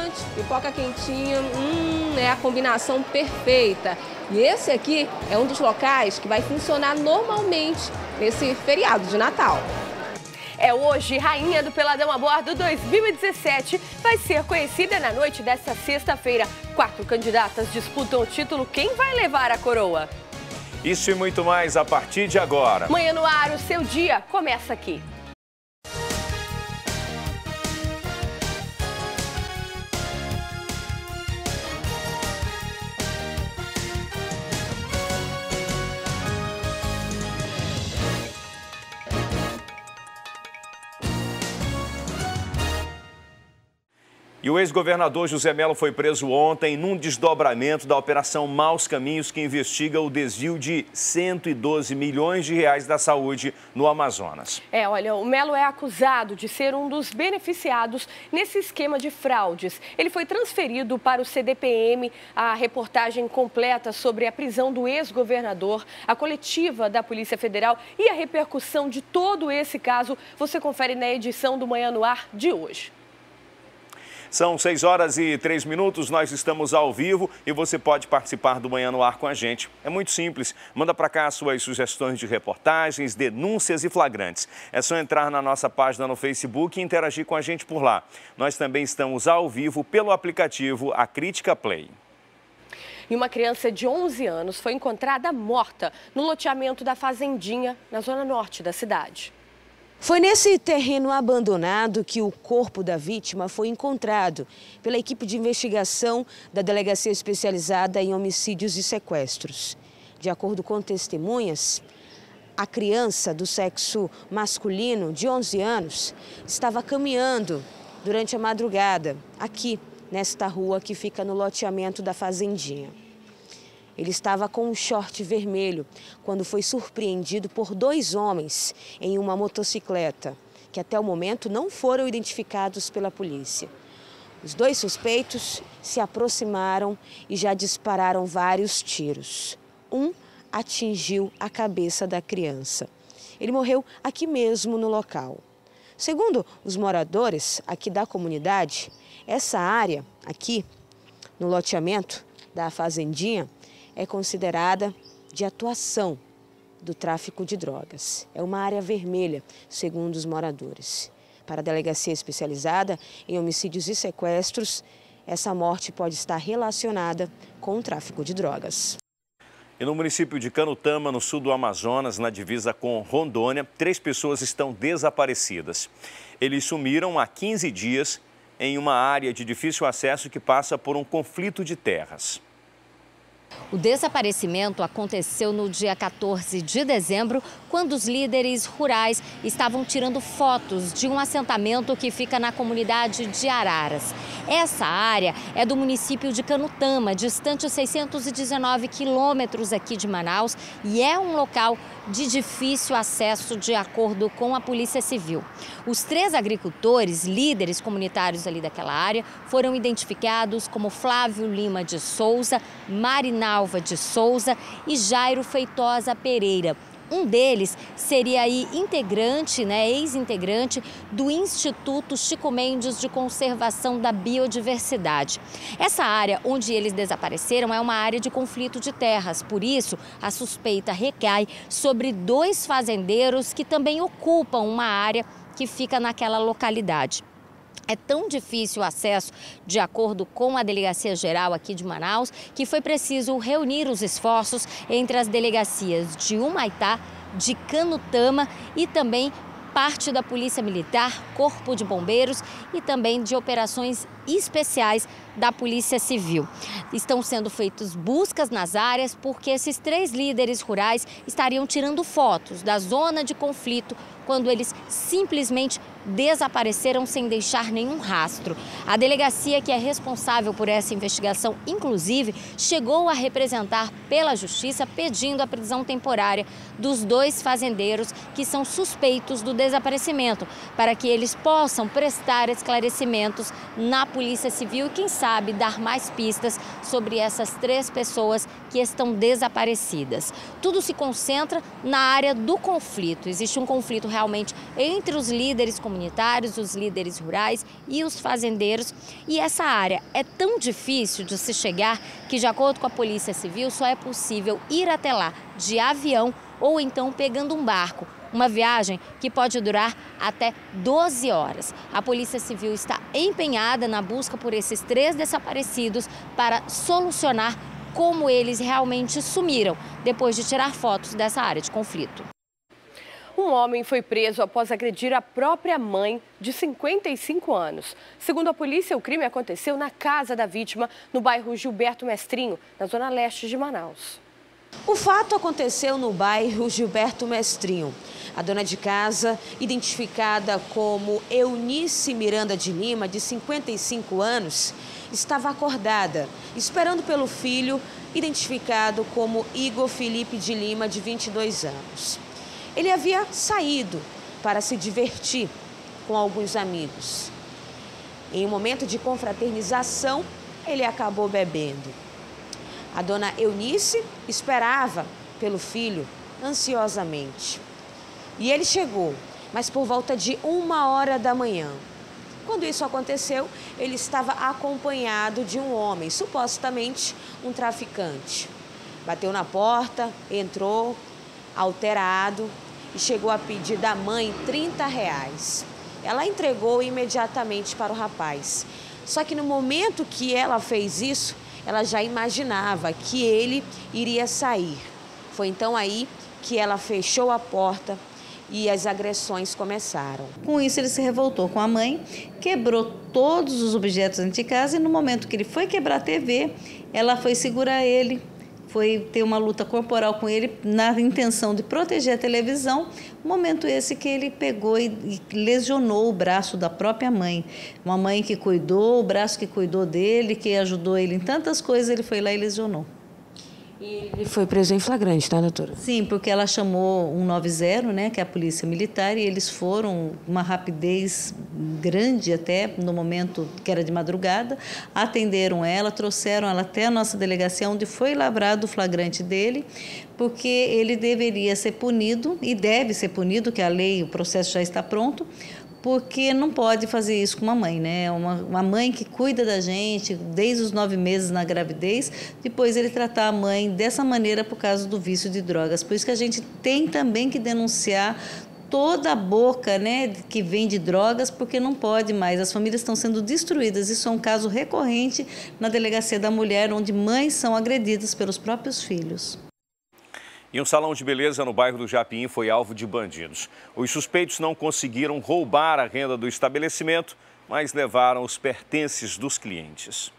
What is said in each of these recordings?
crocante, pipoca quentinha, é a combinação perfeita. E esse aqui é um dos locais que vai funcionar normalmente nesse feriado de Natal. Hoje, Rainha do Peladão a Bordo 2017 vai ser conhecida na noite desta sexta-feira. 4 candidatas disputam o título. Quem vai levar a coroa? Isso e muito mais a partir de agora. Manhã no Ar, o seu dia começa aqui. E o ex-governador José Mello foi preso ontem num desdobramento da Operação Maus Caminhos, que investiga o desvio de 112 milhões de reais da saúde no Amazonas. Olha, o Mello é acusado de ser um dos beneficiados nesse esquema de fraudes. Ele foi transferido para o CDPM. A reportagem completa sobre a prisão do ex-governador, a coletiva da Polícia Federal e a repercussão de todo esse caso, você confere na edição do Manhã no Ar de hoje. São 6h03, nós estamos ao vivo e você pode participar do Manhã no Ar com a gente. É muito simples, manda para cá suas sugestões de reportagens, denúncias e flagrantes. É só entrar na nossa página no Facebook e interagir com a gente por lá. Nós também estamos ao vivo pelo aplicativo A Crítica Play. E uma criança de 11 anos foi encontrada morta no loteamento da Fazendinha, na zona norte da cidade. Foi nesse terreno abandonado que o corpo da vítima foi encontrado pela equipe de investigação da Delegacia Especializada em Homicídios e Sequestros. De acordo com testemunhas, a criança do sexo masculino, de 11 anos, estava caminhando durante a madrugada, aqui, nesta rua que fica no loteamento da Fazendinha. Ele estava com um short vermelho quando foi surpreendido por 2 homens em uma motocicleta, que até o momento não foram identificados pela polícia. Os 2 suspeitos se aproximaram e já dispararam vários tiros. Um atingiu a cabeça da criança. Ele morreu aqui mesmo no local. Segundo os moradores aqui da comunidade, essa área aqui, no loteamento da Fazendinha, é considerada de atuação do tráfico de drogas. É uma área vermelha, segundo os moradores. Para a Delegacia Especializada em Homicídios e Sequestros, essa morte pode estar relacionada com o tráfico de drogas. E no município de Canutama, no sul do Amazonas, na divisa com Rondônia, 3 pessoas estão desaparecidas. Eles sumiram há 15 dias em uma área de difícil acesso que passa por um conflito de terras. O desaparecimento aconteceu no dia 14 de dezembro, quando os líderes rurais estavam tirando fotos de um assentamento que fica na comunidade de Araras. Essa área é do município de Canutama, distante 619 quilômetros aqui de Manaus, e é um local de difícil acesso, de acordo com a Polícia Civil. Os 3 agricultores, líderes comunitários ali daquela área, foram identificados como Flávio Lima de Souza, Marinalva de Souza e Jairo Feitosa Pereira. Um deles seria aí integrante, ex-integrante do Instituto Chico Mendes de Conservação da Biodiversidade. Essa área onde eles desapareceram é uma área de conflito de terras, por isso a suspeita recai sobre 2 fazendeiros que também ocupam uma área que fica naquela localidade. É tão difícil o acesso, de acordo com a Delegacia Geral aqui de Manaus, que foi preciso reunir os esforços entre as delegacias de Humaitá, de Canutama e também parte da Polícia Militar, Corpo de Bombeiros e também de operações especiais da Polícia Civil. Estão sendo feitas buscas nas áreas porque esses 3 líderes rurais estariam tirando fotos da zona de conflito quando eles simplesmente desapareceram sem deixar nenhum rastro. A delegacia que é responsável por essa investigação, inclusive, chegou a representar pela Justiça pedindo a prisão temporária dos 2 fazendeiros que são suspeitos do desaparecimento, para que eles possam prestar esclarecimentos na Polícia Civil e, quem sabe, dar mais pistas sobre essas 3 pessoas que estão desaparecidas. Tudo se concentra na área do conflito. Existe um conflito realmente entre os líderes comunitários, os líderes rurais e os fazendeiros. E essa área é tão difícil de se chegar que, de acordo com a Polícia Civil, só é possível ir até lá de avião ou então pegando um barco. Uma viagem que pode durar até 12 horas. A Polícia Civil está empenhada na busca por esses 3 desaparecidos para solucionar como eles realmente sumiram depois de tirar fotos dessa área de conflito. Um homem foi preso após agredir a própria mãe de 55 anos. Segundo a polícia, o crime aconteceu na casa da vítima, no bairro Gilberto Mestrinho, na zona leste de Manaus. O fato aconteceu no bairro Gilberto Mestrinho. A dona de casa, identificada como Eunice Miranda de Lima, de 55 anos, estava acordada, esperando pelo filho, identificado como Igor Felipe de Lima, de 22 anos. Ele havia saído para se divertir com alguns amigos. Em um momento de confraternização, ele acabou bebendo. A dona Eunice esperava pelo filho ansiosamente. E ele chegou, mas por volta de 1h da manhã. Quando isso aconteceu, ele estava acompanhado de um homem, supostamente um traficante. Bateu na porta, entrou, alterado, e chegou a pedir da mãe R$30. Ela entregou imediatamente para o rapaz. Só que no momento que ela fez isso, ela já imaginava que ele iria sair. Foi então aí que ela fechou a porta e as agressões começaram. Com isso, ele se revoltou com a mãe, quebrou todos os objetos dentro de casa e no momento que ele foi quebrar a TV, ela foi segurar ele, foi ter uma luta corporal com ele na intenção de proteger a televisão. Momento esse que ele pegou e lesionou o braço da própria mãe. Uma mãe que cuidou, o braço que cuidou dele, que ajudou ele em tantas coisas, ele foi lá e lesionou. E ele foi preso em flagrante, tá, doutora? Sim, porque ela chamou 190, né, que é a polícia militar, e eles foram uma rapidez grande até no momento que era de madrugada, atenderam ela, trouxeram ela até a nossa delegacia, onde foi lavrado o flagrante dele, porque ele deveria ser punido, e deve ser punido, que a lei, o processo já está pronto, porque não pode fazer isso com uma mãe, né? Uma mãe que cuida da gente desde os 9 meses na gravidez, depois ele tratar a mãe dessa maneira por causa do vício de drogas. Por isso que a gente tem também que denunciar toda a boca, né, que vende drogas, porque não pode mais. As famílias estão sendo destruídas. Isso é um caso recorrente na Delegacia da Mulher, onde mães são agredidas pelos próprios filhos. E um salão de beleza no bairro do Japim foi alvo de bandidos. Os suspeitos não conseguiram roubar a renda do estabelecimento, mas levaram os pertences dos clientes.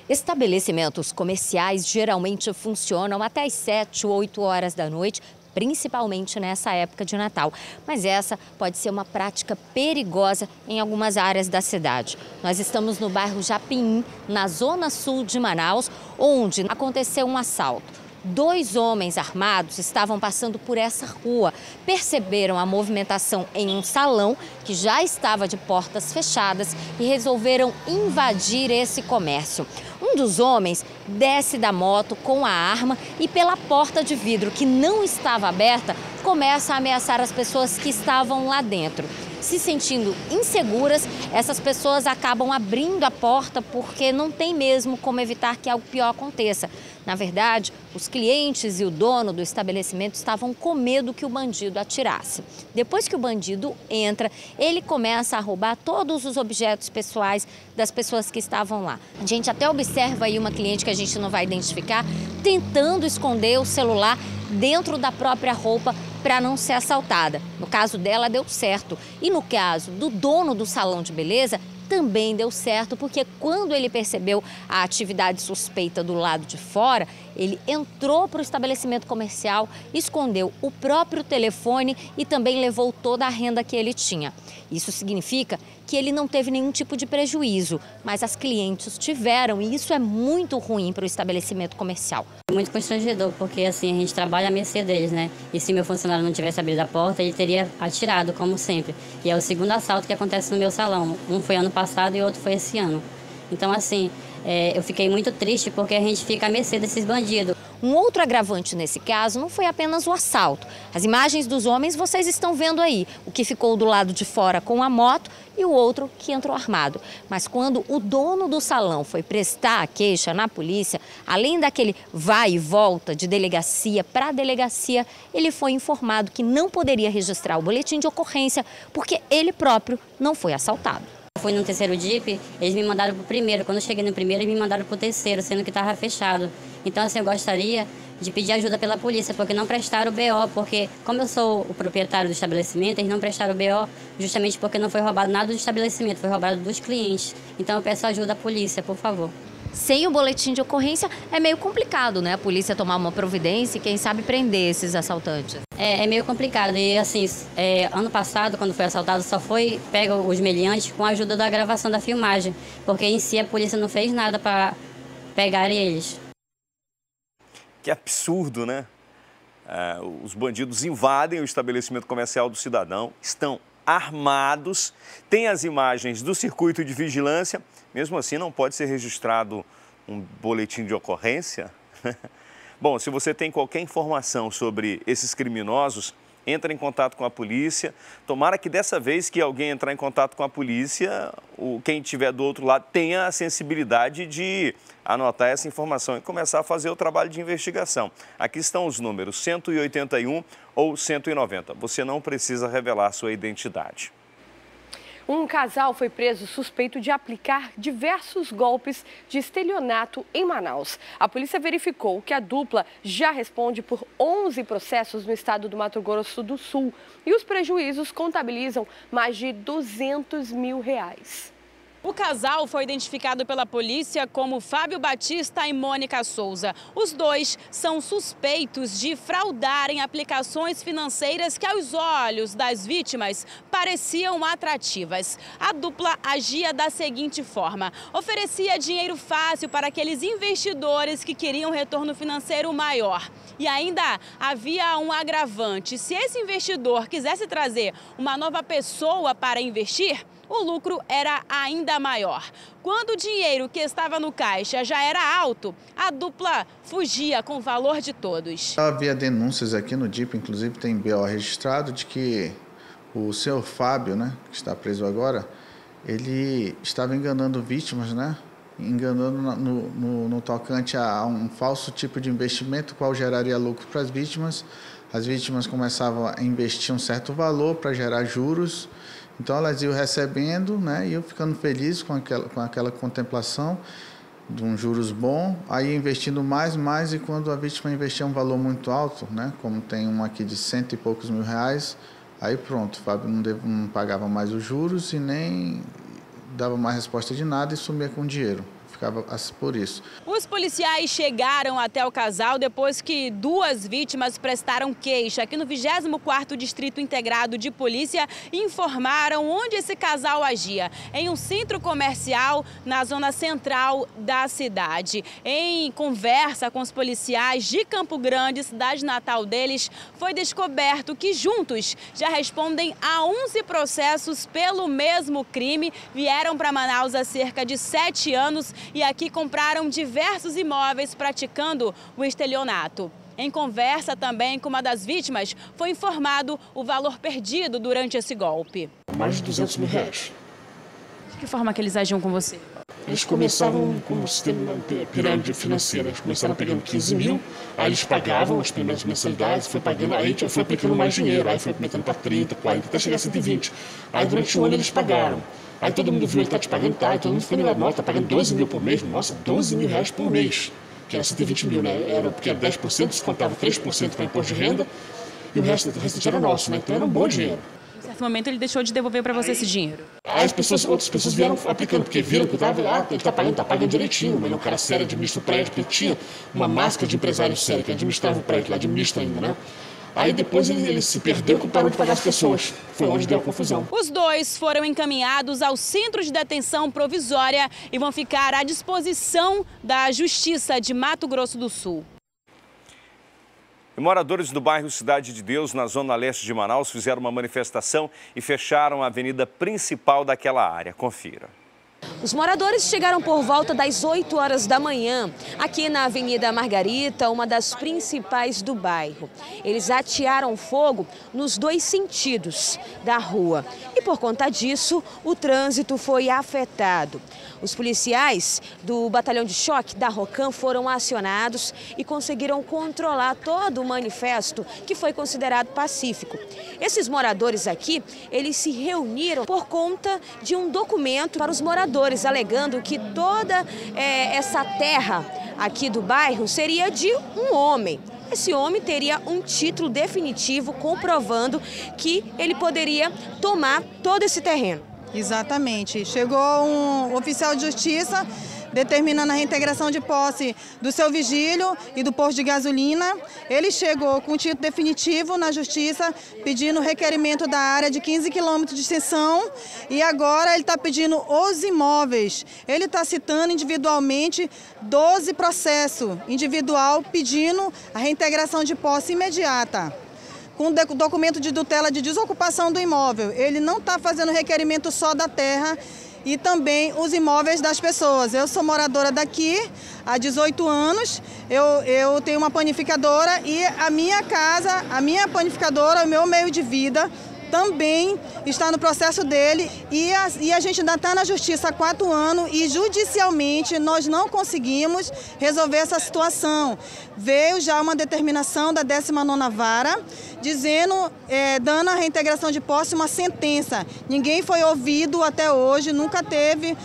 Estabelecimentos comerciais geralmente funcionam até às 7 ou 8 horas da noite, principalmente nessa época de Natal. Mas essa pode ser uma prática perigosa em algumas áreas da cidade. Nós estamos no bairro Japim, na zona sul de Manaus, onde aconteceu um assalto. 2 homens armados estavam passando por essa rua, perceberam a movimentação em um salão que já estava de portas fechadas e resolveram invadir esse comércio. Um dos homens desce da moto com a arma e pela porta de vidro que não estava aberta, começa a ameaçar as pessoas que estavam lá dentro. Se sentindo inseguras, essas pessoas acabam abrindo a porta porque não tem mesmo como evitar que algo pior aconteça. Na verdade, os clientes e o dono do estabelecimento estavam com medo que o bandido atirasse. Depois que o bandido entra, ele começa a roubar todos os objetos pessoais das pessoas que estavam lá. A gente até observa aí uma cliente que a gente não vai identificar, tentando esconder o celular dentro da própria roupa para não ser assaltada. No caso dela, deu certo. E no caso do dono do salão de beleza, também deu certo, porque quando ele percebeu a atividade suspeita do lado de fora, ele entrou para o estabelecimento comercial, escondeu o próprio telefone e também levou toda a renda que ele tinha. Isso significa que ele não teve nenhum tipo de prejuízo, mas as clientes tiveram, e isso é muito ruim para o estabelecimento comercial. Muito constrangedor, porque assim, a gente trabalha à mercê deles, né? E se meu funcionário não tivesse abrido a porta, ele teria atirado, como sempre. E é o segundo assalto que acontece no meu salão. Um foi ano passado e outro foi esse ano. Então, assim, eu fiquei muito triste porque a gente fica à mercê desses bandidos. Um outro agravante nesse caso não foi apenas o assalto. As imagens dos homens vocês estão vendo aí, o que ficou do lado de fora com a moto e o outro que entrou armado. Mas quando o dono do salão foi prestar a queixa na polícia, além daquele vai e volta de delegacia para delegacia, ele foi informado que não poderia registrar o boletim de ocorrência porque ele próprio não foi assaltado. Fui no terceiro DIP, eles me mandaram para o primeiro. Quando eu cheguei no primeiro, eles me mandaram para o terceiro, sendo que estava fechado. Então, assim, eu gostaria de pedir ajuda pela polícia, porque não prestaram o BO, porque como eu sou o proprietário do estabelecimento, eles não prestaram o BO justamente porque não foi roubado nada do estabelecimento, foi roubado dos clientes. Então, eu peço ajuda à polícia, por favor. Sem o boletim de ocorrência é meio complicado, né? A polícia tomar uma providência e, quem sabe, prender esses assaltantes. É meio complicado. E, assim, ano passado, quando foi assaltado, só foi pega os meliantes com a ajuda da gravação da filmagem, porque em si a polícia não fez nada para pegar eles. Que absurdo, né? Os bandidos invadem o estabelecimento comercial do cidadão, estão armados, tem as imagens do circuito de vigilância, mesmo assim não pode ser registrado um boletim de ocorrência? Bom, se você tem qualquer informação sobre esses criminosos, entra em contato com a polícia. Tomara que dessa vez que alguém entrar em contato com a polícia, quem estiver do outro lado tenha a sensibilidade de anotar essa informação e começar a fazer o trabalho de investigação. Aqui estão os números 181 ou 190. Você não precisa revelar sua identidade. Um casal foi preso suspeito de aplicar diversos golpes de estelionato em Manaus. A polícia verificou que a dupla já responde por 11 processos no estado do Mato Grosso do Sul e os prejuízos contabilizam mais de R$200 mil. O casal foi identificado pela polícia como Fábio Batista e Mônica Souza. Os dois são suspeitos de fraudarem aplicações financeiras que, aos olhos das vítimas, pareciam atrativas. A dupla agia da seguinte forma: oferecia dinheiro fácil para aqueles investidores que queriam retorno financeiro maior. E ainda havia um agravante: se esse investidor quisesse trazer uma nova pessoa para investir, o lucro era ainda maior. Quando o dinheiro que estava no caixa já era alto, a dupla fugia com o valor de todos. Havia denúncias aqui no DIP, inclusive tem BO registrado, de que o senhor Fábio, né, que está preso agora, ele estava enganando vítimas, né? Enganando no tocante a um falso tipo de investimento, qual geraria lucro para as vítimas. As vítimas começavam a investir um certo valor para gerar juros. Então elas iam recebendo, né, e eu ficando feliz com aquela contemplação de um juros bom, aí investindo mais, e quando a vítima investia um valor muito alto, né, como tem um aqui de R$100 e poucos mil, aí pronto, o Fábio não pagava mais os juros e nem dava mais resposta de nada e sumia com o dinheiro. Ficava por isso. Os policiais chegaram até o casal depois que duas vítimas prestaram queixa aqui no 24º Distrito Integrado de Polícia e informaram onde esse casal agia, em um centro comercial na zona central da cidade. Em conversa com os policiais de Campo Grande, cidade natal deles, foi descoberto que juntos já respondem a 11 processos pelo mesmo crime, vieram para Manaus há cerca de 7 anos e aqui compraram diversos imóveis praticando o estelionato. Em conversa também com uma das vítimas, foi informado o valor perdido durante esse golpe. Mais de R$200 mil. De que forma que eles agiam com você? Eles começavam com um sistema de pirâmide financeira. Eles começaram pegando 15 mil, aí eles pagavam as primeiras mensalidades, foi pagando, aí foi aplicando mais dinheiro, aí foi aumentando para 30, 40, até chegar a 120. Aí durante um ano eles pagaram. Aí todo mundo viu, ele tá te pagando, tá? E todo mundo ficou ligado, nossa, tá pagando 12 mil por mês. Nossa, 12 mil reais por mês. Que era 120 mil, né? Era porque era 10%, se contava 3% para imposto de renda, e o resto era nosso, né? Então era um bom dinheiro. Em certo momento ele deixou de devolver para você esse dinheiro. Aí outras pessoas vieram aplicando, porque viram que ele tá pagando direitinho, mas ele é um cara sério, administra o prédio, porque ele tinha uma máscara de empresário sério, que administrava o prédio, lá administra ainda, né? Aí depois ele se perdeu e parou de pagar as pessoas. Foi onde deu a confusão. Os dois foram encaminhados ao Centro de Detenção Provisória e vão ficar à disposição da Justiça de Mato Grosso do Sul. E moradores do bairro Cidade de Deus, na zona leste de Manaus, fizeram uma manifestação e fecharam a avenida principal daquela área. Confira. Os moradores chegaram por volta das 8 horas da manhã, aqui na Avenida Margarita, uma das principais do bairro. Eles atearam fogo nos 2 sentidos da rua e, por conta disso, o trânsito foi afetado. Os policiais do batalhão de choque da Rocan foram acionados e conseguiram controlar todo o manifesto, que foi considerado pacífico. Esses moradores aqui, eles se reuniram por conta de um documento para os moradores, alegando que toda essa terra aqui do bairro seria de um homem. Esse homem teria um título definitivo comprovando que ele poderia tomar todo esse terreno. Exatamente. Chegou um oficial de justiça determinando a reintegração de posse do seu Vigílio e do posto de gasolina. Ele chegou com título definitivo na justiça, pedindo o requerimento da área de 15 quilômetros de extensão, e agora ele está pedindo os imóveis. Ele está citando individualmente 12 processos individual pedindo a reintegração de posse imediata, com documento de tutela de desocupação do imóvel. Ele não está fazendo requerimento só da terra e também os imóveis das pessoas. Eu sou moradora daqui há 18 anos, eu tenho uma panificadora e a minha casa, a minha panificadora, o meu meio de vida também está no processo dele e a gente ainda está na justiça há 4 anos e judicialmente nós não conseguimos resolver essa situação. Veio já uma determinação da 19ª Vara dizendo, dando a reintegração de posse, uma sentença. Ninguém foi ouvido até hoje, nunca teve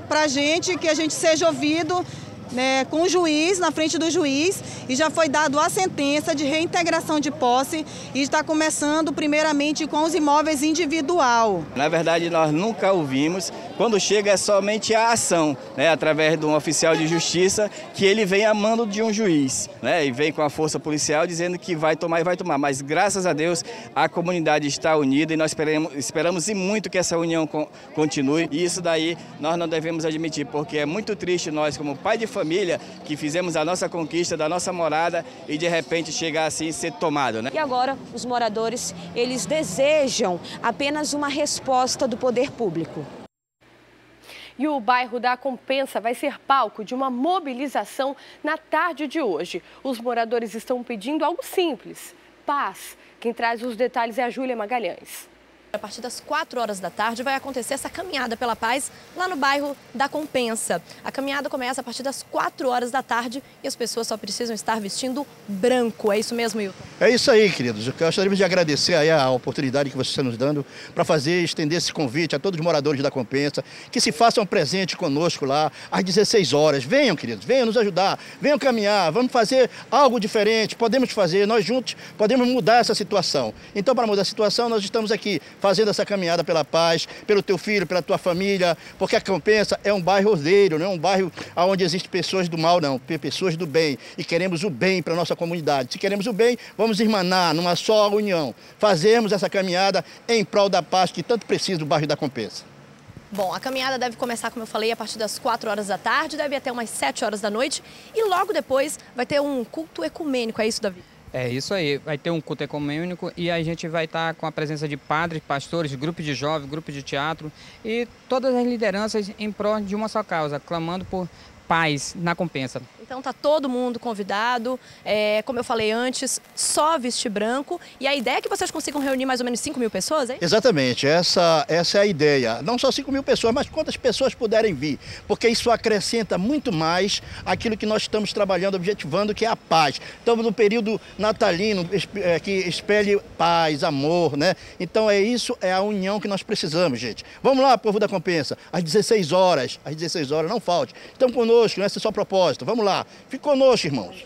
pra gente que a gente seja ouvido, né, com o juiz, na frente do juiz, e já foi dado a sentença de reintegração de posse e está começando primeiramente com os imóveis individual. Na verdade, nós nunca ouvimos, quando chega é somente a ação, né, através de um oficial de justiça, que ele vem a mando de um juiz, né, e vem com a força policial dizendo que vai tomar e vai tomar, mas graças a Deus a comunidade está unida e nós esperamos e muito que essa união continue, e isso daí nós não devemos admitir, porque é muito triste nós como pai de família que fizemos a nossa conquista da nossa morada e de repente chegar assim e ser tomado, né? E agora os moradores, eles desejam apenas uma resposta do poder público. E o bairro da Compensa vai ser palco de uma mobilização na tarde de hoje. Os moradores estão pedindo algo simples: paz. Quem traz os detalhes é a Júlia Magalhães. A partir das 4 horas da tarde vai acontecer essa caminhada pela paz lá no bairro da Compensa. A caminhada começa a partir das 4 horas da tarde e as pessoas só precisam estar vestindo branco. É isso mesmo, Hilton? É isso aí, queridos. Eu gostaria de agradecer aí a oportunidade que você está nos dando para estender esse convite a todos os moradores da Compensa, que se façam presente conosco lá às 16 horas. Venham, queridos, venham nos ajudar, venham caminhar, vamos fazer algo diferente, podemos fazer, nós juntos podemos mudar essa situação. Então, para mudar a situação, nós estamos aqui fazendo essa caminhada pela paz, pelo teu filho, pela tua família, porque a Compensa é um bairro ordeiro, não é um bairro onde existem pessoas do mal, não, pessoas do bem, e queremos o bem para a nossa comunidade. Se queremos o bem, vamos irmanar numa só união, fazermos essa caminhada em prol da paz que tanto precisa do bairro da Compensa. Bom, a caminhada deve começar, como eu falei, a partir das 4 horas da tarde, deve ir até umas 7 horas da noite, e logo depois vai ter um culto ecumênico, é isso, Davi? É isso aí, vai ter um culto ecumênico e a gente vai estar com a presença de padres, pastores, grupos de jovens, grupos de teatro e todas as lideranças em prol de uma só causa, clamando por paz na Compensa. Então tá todo mundo convidado, como eu falei antes, só vestir branco. E a ideia é que vocês consigam reunir mais ou menos 5.000 pessoas, hein? Exatamente, essa é a ideia. Não só 5.000 pessoas, mas quantas pessoas puderem vir. Porque isso acrescenta muito mais aquilo que nós estamos trabalhando, objetivando, que é a paz. Estamos no período natalino, que espelhe paz, amor, né? Então isso é a união que nós precisamos, gente. Vamos lá, povo da Compensa, às 16 horas, não falte. Estão conosco, esse é só propósito. Vamos lá. Fique conosco, irmãos.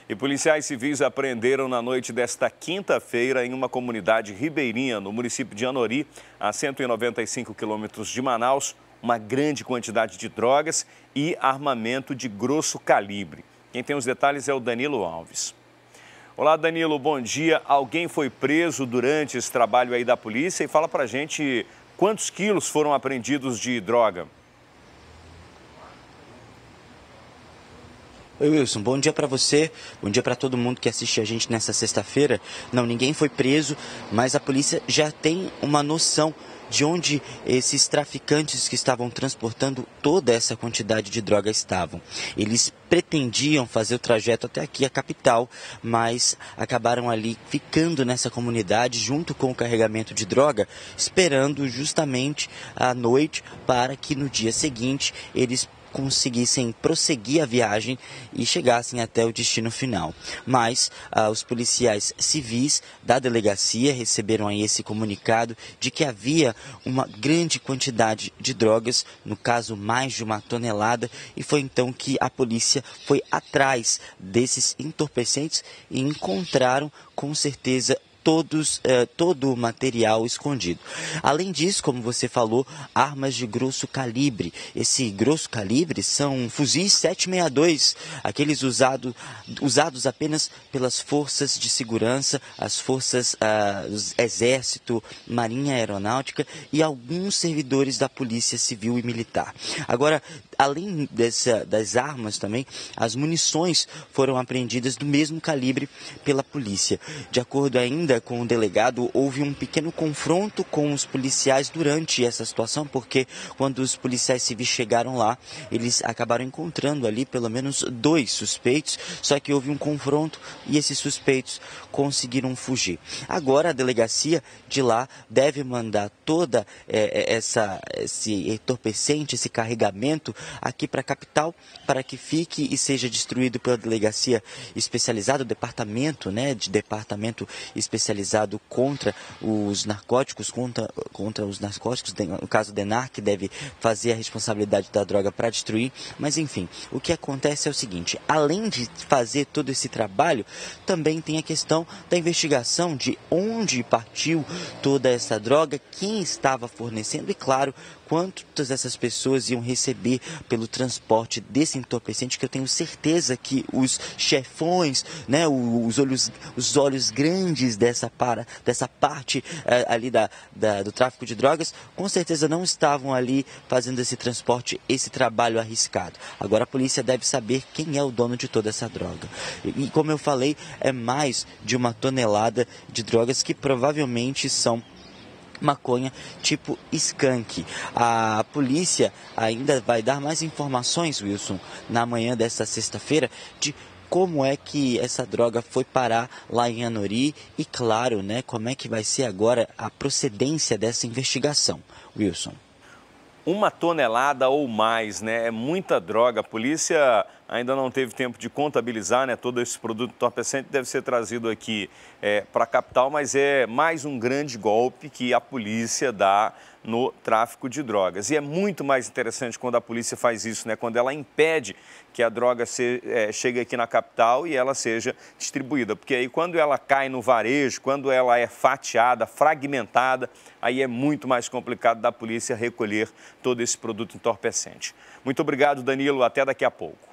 E policiais civis apreenderam na noite desta quinta-feira em uma comunidade ribeirinha, no município de Anori, a 195 quilômetros de Manaus, uma grande quantidade de drogas e armamento de grosso calibre. Quem tem os detalhes é o Danilo Alves. Olá, Danilo, bom dia. Alguém foi preso durante esse trabalho aí da polícia? E fala pra gente quantos quilos foram apreendidos de droga. Oi, Wilson, bom dia para você, bom dia para todo mundo que assiste a gente nessa sexta-feira. Não, ninguém foi preso, mas a polícia já tem uma noção de onde esses traficantes que estavam transportando toda essa quantidade de droga estavam. Eles pretendiam fazer o trajeto até aqui, a capital, mas acabaram ali ficando nessa comunidade junto com o carregamento de droga, esperando justamente a noite para que no dia seguinte eles conseguissem prosseguir a viagem e chegassem até o destino final. Mas os policiais civis da delegacia receberam aí esse comunicado de que havia uma grande quantidade de drogas, no caso mais de 1 tonelada, e foi então que a polícia foi atrás desses entorpecentes e encontraram com certeza todo o material escondido. Além disso, como você falou, armas de grosso calibre. Esse grosso calibre são fuzis 762, aqueles usados apenas pelas forças de segurança, as forças Exército, Marinha Aeronáutica e alguns servidores da Polícia Civil e Militar. Agora, além das armas também, as munições foram apreendidas do mesmo calibre pela polícia. De acordo ainda com o delegado, houve um pequeno confronto com os policiais durante essa situação, porque quando os policiais civis chegaram lá, eles acabaram encontrando ali pelo menos 2 suspeitos, só que houve um confronto e esses suspeitos conseguiram fugir. Agora a delegacia de lá deve mandar toda esse entorpecente, esse carregamento aqui para a capital, para que fique e seja destruído pela delegacia especializada, o departamento especializado contra os narcóticos, contra os narcóticos, no caso DENAR, que deve fazer a responsabilidade da droga para destruir. Mas enfim, o que acontece é o seguinte: além de fazer todo esse trabalho, também tem a questão da investigação de onde partiu toda essa droga, quem estava fornecendo e, claro, quantas essas pessoas iam receber pelo transporte desse entorpecente, que eu tenho certeza que os chefões, né, os olhos grandes dessa parte ali do tráfico de drogas, com certeza não estavam ali fazendo esse transporte, esse trabalho arriscado. Agora a polícia deve saber quem é o dono de toda essa droga. E como eu falei, é mais de 1 tonelada de drogas que provavelmente são maconha tipo skunk. A polícia ainda vai dar mais informações, Wilson, na manhã desta sexta-feira, de como é que essa droga foi parar lá em Anori e, claro, né, como é que vai ser agora a procedência dessa investigação. Wilson. 1 tonelada ou mais, né? É muita droga. A polícia ainda não teve tempo de contabilizar, né? Todo esse produto entorpecente deve ser trazido aqui para a capital, mas é mais um grande golpe que a polícia dá no tráfico de drogas. E é muito mais interessante quando a polícia faz isso, né? Quando ela impede que a droga chegue aqui na capital e ela seja distribuída. Porque aí quando ela cai no varejo, quando ela é fatiada, fragmentada, aí é muito mais complicado da polícia recolher todo esse produto entorpecente. Muito obrigado, Danilo. Até daqui a pouco.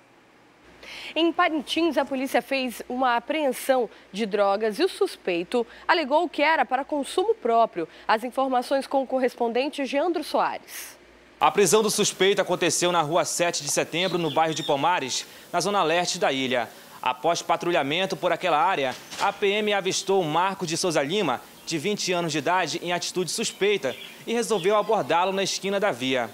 Em Parintins, a polícia fez uma apreensão de drogas e o suspeito alegou que era para consumo próprio. As informações com o correspondente Geandro Soares. A prisão do suspeito aconteceu na rua 7 de setembro, no bairro de Palmares, na zona leste da ilha. Após patrulhamento por aquela área, a PM avistou Marcos de Souza Lima, de 20 anos de idade, em atitude suspeita e resolveu abordá-lo na esquina da via.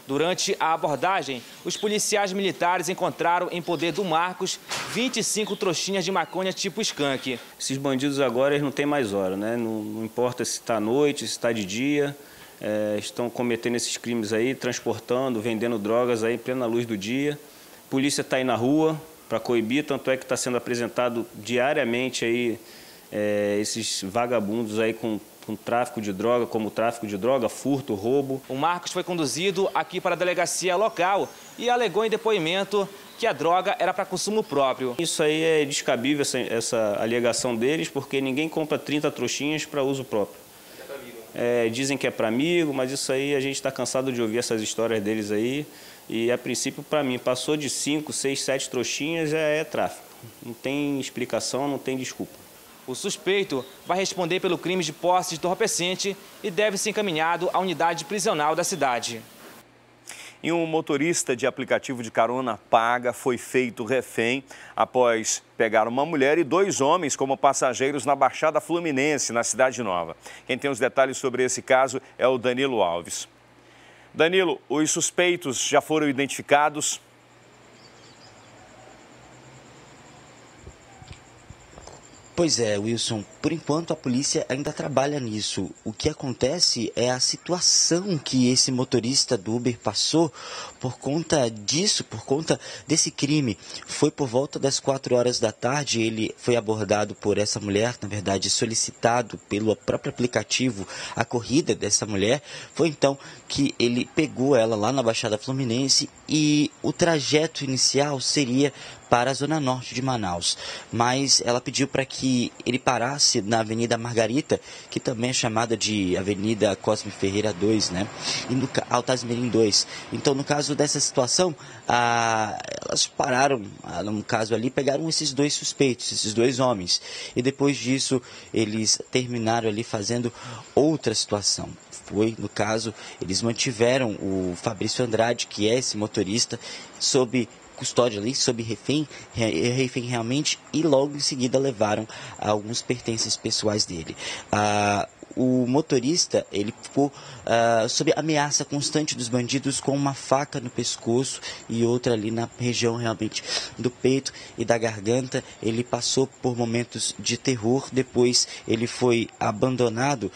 Durante a abordagem, os policiais militares encontraram em poder do Marcos 25 trouxinhas de maconha tipo skunk. Esses bandidos agora eles não têm mais hora, né? Não importa se está à noite, se está de dia, estão cometendo esses crimes aí, transportando, vendendo drogas aí em plena luz do dia. A polícia está aí na rua para coibir, tanto é que está sendo apresentado diariamente aí esses vagabundos aí com tráfico de droga, como tráfico de droga, furto, roubo. O Marcos foi conduzido aqui para a delegacia local e alegou em depoimento que a droga era para consumo próprio. Isso aí é descabível, essa alegação deles, porque ninguém compra 30 trouxinhas para uso próprio. Dizem que é para amigo, mas isso aí a gente está cansado de ouvir essas histórias deles aí. E a princípio, para mim, passou de 5, 6, 7 trouxinhas, já é tráfico. Não tem explicação, não tem desculpa. O suspeito vai responder pelo crime de posse de entorpecente e deve ser encaminhado à unidade prisional da cidade. E um motorista de aplicativo de carona paga foi feito refém após pegar uma mulher e 2 homens como passageiros na Baixada Fluminense, na Cidade Nova. Quem tem os detalhes sobre esse caso é o Danilo Alves. Danilo, os suspeitos já foram identificados? Pois é, Wilson, por enquanto a polícia ainda trabalha nisso. O que acontece é a situação que esse motorista do Uber passou por conta disso, por conta desse crime. Foi por volta das 4 horas da tarde, ele foi abordado por essa mulher, na verdade solicitado pelo próprio aplicativo a corrida dessa mulher. Foi então que ele pegou ela lá na Baixada Fluminense e o trajeto inicial seria para a zona norte de Manaus, mas ela pediu para que ele parasse na Avenida Margarita, que também é chamada de Avenida Cosme Ferreira 2, né? E no Altasmirim 2. Então, no caso dessa situação, elas pararam, no caso ali, pegaram esses 2 suspeitos, esses 2 homens, e depois disso eles terminaram ali fazendo outra situação. Foi, no caso, eles mantiveram o Fabrício Andrade, que é esse motorista, sob custódia ali, sob refém realmente, e logo em seguida levaram alguns pertences pessoais dele. O motorista, ele ficou sob ameaça constante dos bandidos com uma faca no pescoço e outra ali na região realmente do peito e da garganta. Ele passou por momentos de terror, depois ele foi abandonado,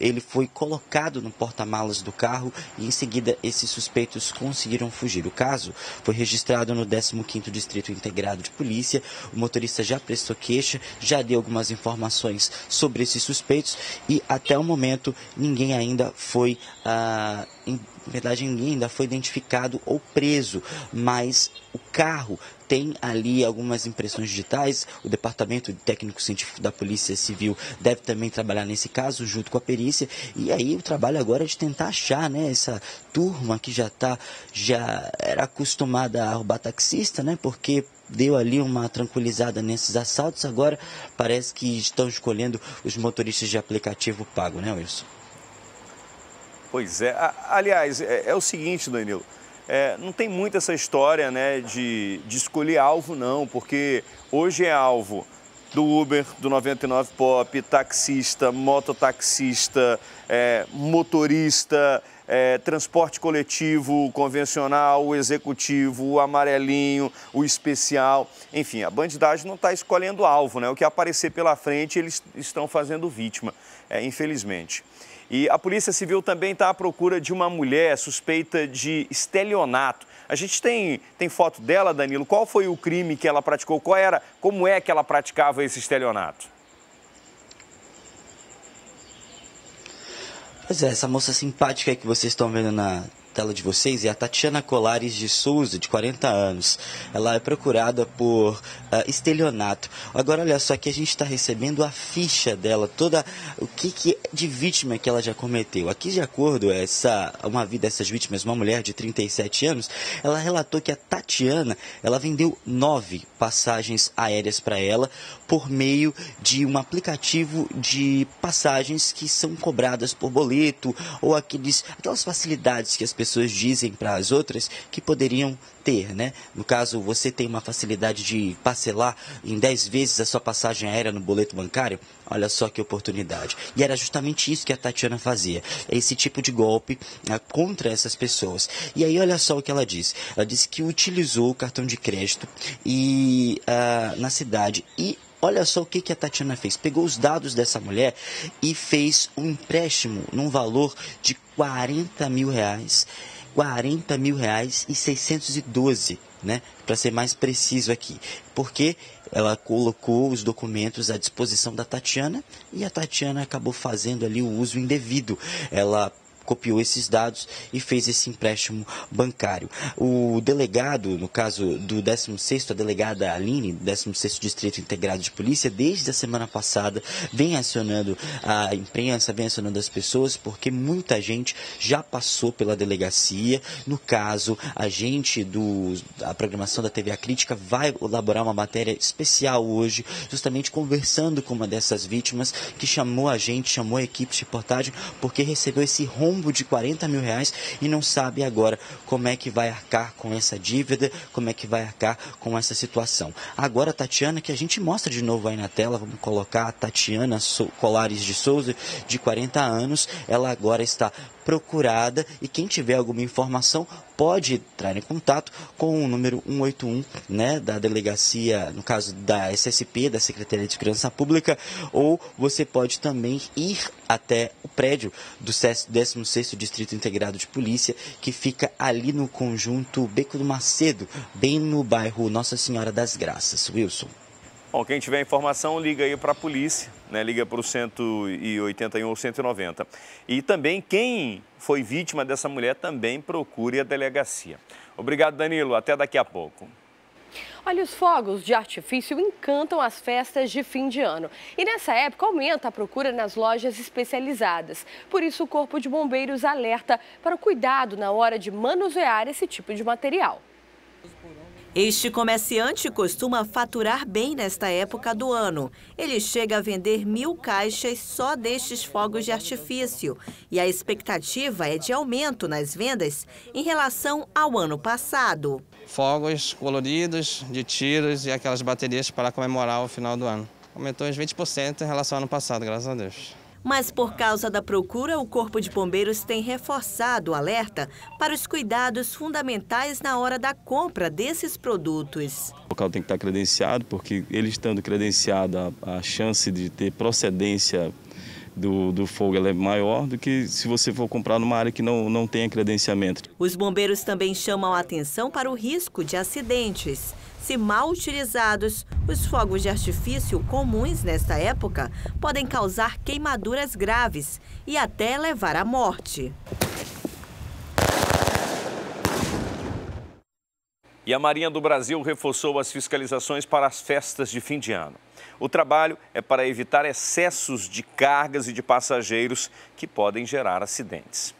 ele foi colocado no porta-malas do carro e em seguida esses suspeitos conseguiram fugir. O caso foi registrado no 15º Distrito Integrado de Polícia. O motorista já prestou queixa, já deu algumas informações sobre esses suspeitos e até o momento ninguém ainda foi, ninguém ainda foi identificado ou preso, mas o carro tem ali algumas impressões digitais. O Departamento Técnico-Científico da Polícia Civil deve também trabalhar nesse caso, junto com a perícia. E aí o trabalho agora é de tentar achar, né, essa turma que já era acostumada a roubar taxista, né, porque deu ali uma tranquilizada nesses assaltos. Agora parece que estão escolhendo os motoristas de aplicativo pago, né, Wilson? Pois é. Aliás, é o seguinte, Danilo. Não tem muito essa história, né, de escolher alvo, não, porque hoje é alvo do Uber, do 99 Pop, taxista, mototaxista, motorista, transporte coletivo, convencional, o executivo, o amarelinho, o especial. Enfim, a bandidagem não está escolhendo alvo, né? O que aparecer pela frente, eles estão fazendo vítima, infelizmente. E a Polícia Civil também está à procura de uma mulher suspeita de estelionato. A gente tem foto dela, Danilo. Qual foi o crime que ela praticou? Como é que ela praticava esse estelionato? Pois é, essa moça simpática que vocês estão vendo na tela de vocês é a Tatiana Colares de Souza, de 40 anos. Ela é procurada por estelionato. Agora, olha só, que a gente está recebendo a ficha dela, toda o que de vítima que ela já cometeu. Aqui, de acordo com uma dessas vítimas, uma mulher de 37 anos, ela relatou que a Tatiana, ela vendeu 9 passagens aéreas para ela por meio de um aplicativo de passagens que são cobradas por boleto ou aquelas facilidades que as pessoas dizem para as outras que poderiam ter, né? No caso, você tem uma facilidade de parcelar em 10 vezes a sua passagem aérea no boleto bancário. Olha só que oportunidade. E era justamente isso que a Tatiana fazia. Esse tipo de golpe contra essas pessoas. E aí, olha só o que ela disse. Ela disse que utilizou o cartão de crédito na cidade e olha só o que a Tatiana fez. Pegou os dados dessa mulher e fez um empréstimo num valor de R$40 mil. R$40.612, né? Para ser mais preciso aqui. Porque ela colocou os documentos à disposição da Tatiana e a Tatiana acabou fazendo ali o uso indevido. Ela copiou esses dados e fez esse empréstimo bancário. O delegado, no caso do 16º, a delegada Aline, 16º Distrito Integrado de Polícia, desde a semana passada, vem acionando a imprensa, vem acionando as pessoas, porque muita gente já passou pela delegacia. No caso, a gente da programação da TV A Crítica vai elaborar uma matéria especial hoje, justamente conversando com uma dessas vítimas que chamou a equipe de reportagem, porque recebeu esse rombo rombo de 40 mil reais e não sabe agora como é que vai arcar com essa dívida, como é que vai arcar com essa situação. Agora a Tatiana, que a gente mostra de novo aí na tela, vamos colocar a Tatiana Colares de Souza, de 40 anos, ela agora está procurada e quem tiver alguma informação pode entrar em contato com o número 181, né, da delegacia, no caso da SSP, da Secretaria de Segurança Pública, ou você pode também ir até o prédio do 16º Distrito Integrado de Polícia, que fica ali no conjunto Beco do Macedo, bem no bairro Nossa Senhora das Graças. Wilson. Bom, quem tiver informação, liga aí para a polícia, né? Liga para o 181 ou 190. E também quem foi vítima dessa mulher também procure a delegacia. Obrigado, Danilo. Até daqui a pouco. Olha, os fogos de artifício encantam as festas de fim de ano. E nessa época aumenta a procura nas lojas especializadas. Por isso, o Corpo de Bombeiros alerta para o cuidado na hora de manusear esse tipo de material. Este comerciante costuma faturar bem nesta época do ano. Ele chega a vender 1000 caixas só destes fogos de artifício. E a expectativa é de aumento nas vendas em relação ao ano passado. Fogos coloridos, de tiros e aquelas baterias para comemorar o final do ano. Aumentou uns 20% em relação ao ano passado, graças a Deus. Mas por causa da procura, o Corpo de Bombeiros tem reforçado o alerta para os cuidados fundamentais na hora da compra desses produtos. O local tem que estar credenciado, porque ele estando credenciado, a chance de ter procedência do fogo ela é maior do que se você for comprar numa área que não tenha credenciamento. Os bombeiros também chamam a atenção para o risco de acidentes. Se mal utilizados, os fogos de artifício comuns nesta época podem causar queimaduras graves e até levar à morte. E a Marinha do Brasil reforçou as fiscalizações para as festas de fim de ano. O trabalho é para evitar excessos de cargas e de passageiros que podem gerar acidentes.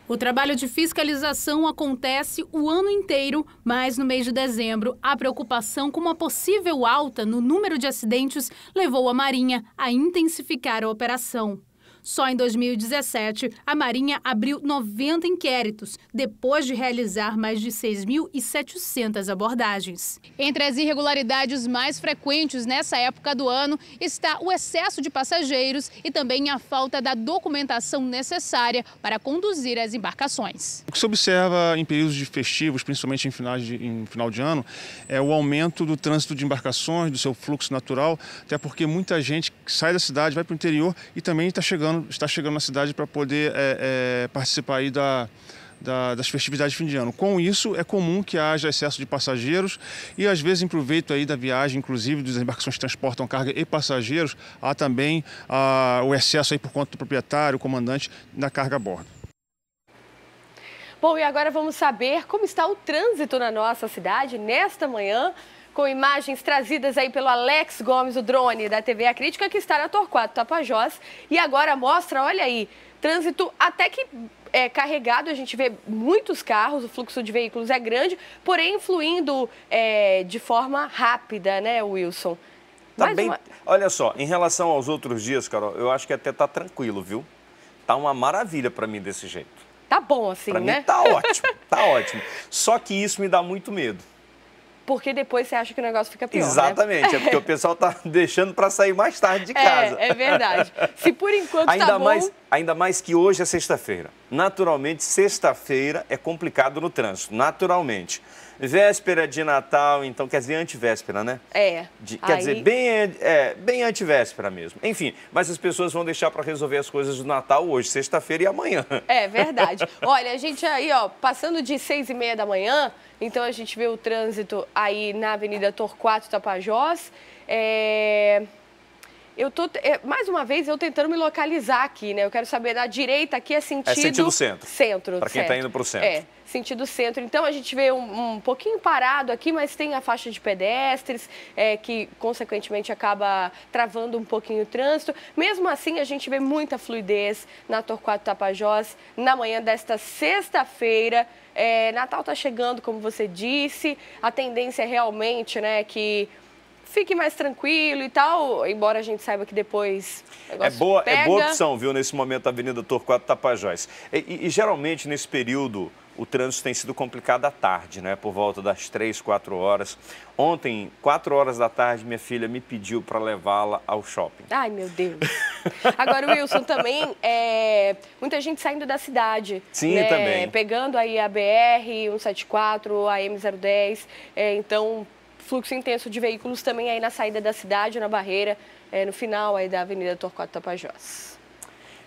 O trabalho de fiscalização acontece o ano inteiro, mas no mês de dezembro, a preocupação com uma possível alta no número de acidentes levou a Marinha a intensificar a operação. Só em 2017, a Marinha abriu 90 inquéritos, depois de realizar mais de 6.700 abordagens. Entre as irregularidades mais frequentes nessa época do ano está o excesso de passageiros e também a falta da documentação necessária para conduzir as embarcações. O que se observa em períodos de festivos, principalmente em final de ano, é o aumento do trânsito de embarcações, do seu fluxo natural, até porque muita gente sai da cidade, vai para o interior e também está chegando na cidade para poder participar aí das festividades de fim de ano. Com isso, é comum que haja excesso de passageiros e, às vezes, em proveito aí da viagem, inclusive das embarcações que transportam carga e passageiros, há também o excesso aí por conta do proprietário, comandante, da carga a bordo. Bom, e agora vamos saber como está o trânsito na nossa cidade nesta manhã, com imagens trazidas aí pelo Alex Gomes, o drone da TV A Crítica, que está na Torquato Tapajós. E agora mostra, olha aí, trânsito até que carregado, a gente vê muitos carros, o fluxo de veículos é grande, porém fluindo de forma rápida, né, Wilson? Tá bem, olha só, em relação aos outros dias, Carol, eu acho que até tá tranquilo, viu? Tá uma maravilha para mim desse jeito. Tá bom assim, pra né? Mim tá ótimo, tá ótimo. Só que isso me dá muito medo. Porque depois você acha que o negócio fica pior, exatamente, né? É porque o pessoal tá deixando para sair mais tarde de casa. É verdade. Se por enquanto tá bom... Ainda mais que hoje é sexta-feira. Naturalmente, sexta-feira é complicado no trânsito, naturalmente. Véspera de Natal, então, quer dizer, antivéspera, né? Quer dizer, bem antivéspera mesmo. Enfim, mas as pessoas vão deixar para resolver as coisas do Natal hoje, sexta-feira e amanhã. É verdade. Olha, a gente aí, ó, passando de 6h30 da manhã, então a gente vê o trânsito aí na Avenida Torquato Tapajós. Eu tô, mais uma vez, eu tentando me localizar aqui, né? Eu quero saber, na direita aqui é sentido centro. Centro. Para quem está indo para o centro. Sentido centro. Então, a gente vê um pouquinho parado aqui, mas tem a faixa de pedestres, que, consequentemente, acaba travando um pouquinho o trânsito. Mesmo assim, a gente vê muita fluidez na Torquato Tapajós na manhã desta sexta-feira. Natal está chegando, como você disse. A tendência é realmente, né, que fique mais tranquilo e tal, embora a gente saiba que depois o negócio pega. É boa opção, viu, nesse momento, a Avenida Torquato Tapajós. E geralmente, nesse período, o trânsito tem sido complicado à tarde, né? Por volta das 3, 4 horas. Ontem, 4 horas da tarde, minha filha me pediu para levá-la ao shopping. Ai, meu Deus. Agora, Wilson, também, muita gente saindo da cidade. Sim, né? também. Pegando aí a BR-174, a M010, então, fluxo intenso de veículos também aí na saída da cidade, na barreira, no final aí da Avenida Torquato Tapajós.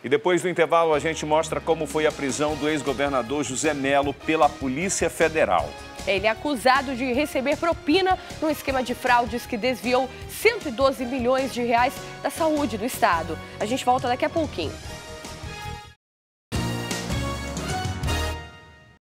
E depois do intervalo, a gente mostra como foi a prisão do ex-governador José Melo pela Polícia Federal. Ele é acusado de receber propina num esquema de fraudes que desviou 112 milhões de reais da saúde do estado. A gente volta daqui a pouquinho.